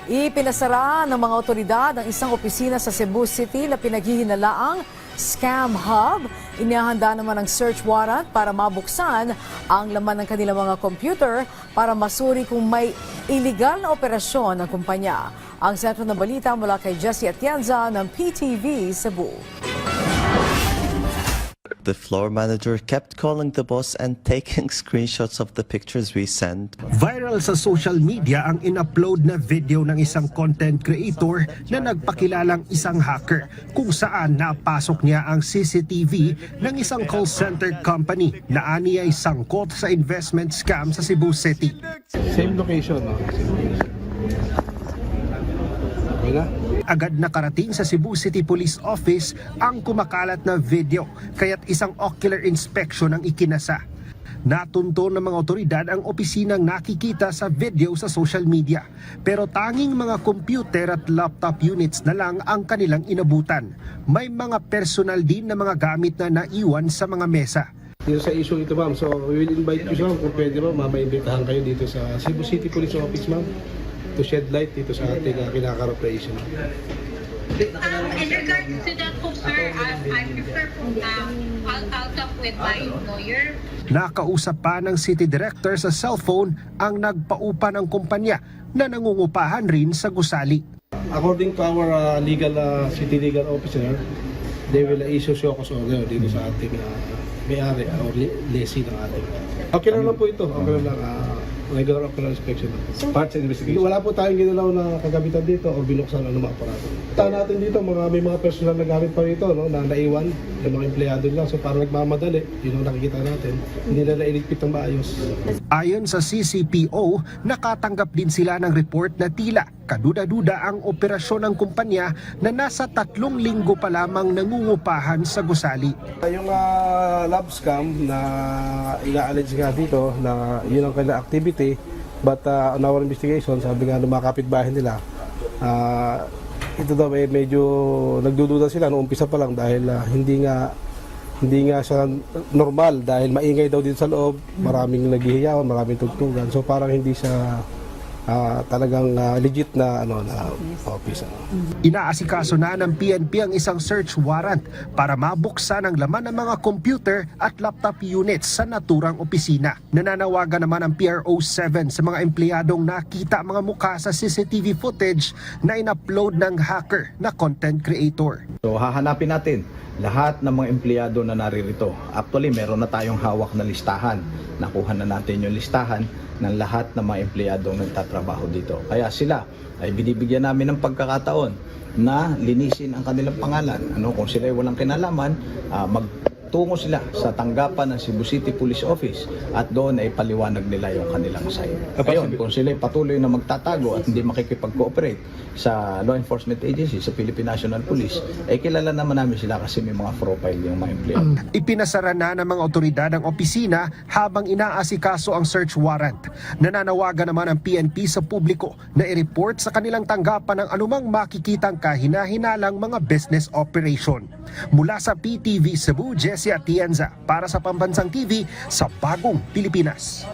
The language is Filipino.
Ipinasara ng mga otoridad ang isang opisina sa Cebu City na pinaghihinalaang scam hub. Inihahanda naman ang search warrant para mabuksan ang laman ng kanilang mga computer para masuri kung may illegal na operasyon ng kumpanya. Ang sentro ng balita mula kay Jessie Atienza ng PTV Cebu. The floor manager kept calling the boss and taking screenshots of the pictures we sent. Viral sa social media ang in-upload na video ng isang content creator na nagpakilalang isang hacker kung saan napasok niya ang CCTV ng isang call center company na ani ay sangkot sa investment scam sa Cebu City. Same location, no? Okay na? Agad nakarating sa Cebu City Police Office ang kumakalat na video, kaya't isang ocular inspection ang ikinasa. Natunto ng mga otoridad ang opisinang nakikita sa video sa social media, pero tanging mga computer at laptop units na lang ang kanilang inabutan. May mga personal din na mga gamit na naiwan sa mga mesa. Dito sa issue ito, ma'am, so we will invite you, ma'am, kung pwede, ma'am, maimbitahan kayo dito sa Cebu City Police Office, ma'am, to shed light dito sa ating kinaka-operation. In regards to that po, sir, I prefer po I'll talk with my lawyer. Nakausap pa ng city director sa cellphone ang nagpaupa ng kumpanya na nangungupahan rin sa gusali. According to our city legal officer, they will issue shokus order dito sa ating may-ari or lessee ng ating. Okay lang po ito. Okay lang. Regular ocular inspection. Parts investigation. Wala po tayong ginalaw na kagamitan dito o binuksan ng mga aparato. Tahan natin dito, may mga personal na gamit pa rito, no, na naiwan ng mga empleyado lang. So parang nagmamadali, yun ang nakikita natin. Hindi na nailigpit ng maayos. Ayon sa CCPO, nakatanggap din sila ng report na tila kaduda-duda ang operasyon ng kumpanya na nasa 3 linggo pa lamang nangungupahan sa gusali. Yung lab scam na ina-allege nga dito na yun ang kanilang activity, but on our investigation, sabi nga ng mga kapitbahay nila, ito daw medyo nagdududa sila noong umpisa pa lang dahil hindi nga siya normal dahil maingay daw din sa loob, maraming naghihiyawan, maraming tugtugan, so parang hindi siya talagang legit na office. Inaasikaso na ng PNP ang isang search warrant para mabuksan ang laman ng mga computer at laptop units sa naturang opisina. Nananawagan naman ang PRO7 sa mga empleyadong nakita mga mukha sa CCTV footage na in-upload ng hacker na content creator. So hahanapin natin lahat ng mga empleyado na naririto. Actually, meron na tayong hawak na listahan. Nakuha na natin yung listahan ng lahat ng mga empleyadong nagtatrabaho dito. Kaya sila ay binibigyan namin ng pagkakataon na linisin ang kanilang pangalan. Kung sila ay walang kinalaman, magtungo sila sa tanggapan ng Cebu City Police Office at doon ay paliwanag nila yung kanilang side. Ngayon, kung sila ay patuloy na magtatago at hindi makikipag-cooperate sa law enforcement agency, sa Philippine National Police, ay kilala naman namin sila kasi may mga profile yung mga empleyado. Ipinasara na ng mga otoridad ang opisina habang inaasikaso ang search warrant. Nananawagan naman ang PNP sa publiko na i-report sa kanilang tanggapan ng anumang makikitang kahina-hinalang mga business operation. Mula sa PTV Cebu, Jessie Atienza para sa Pambansang TV sa Bagong Pilipinas.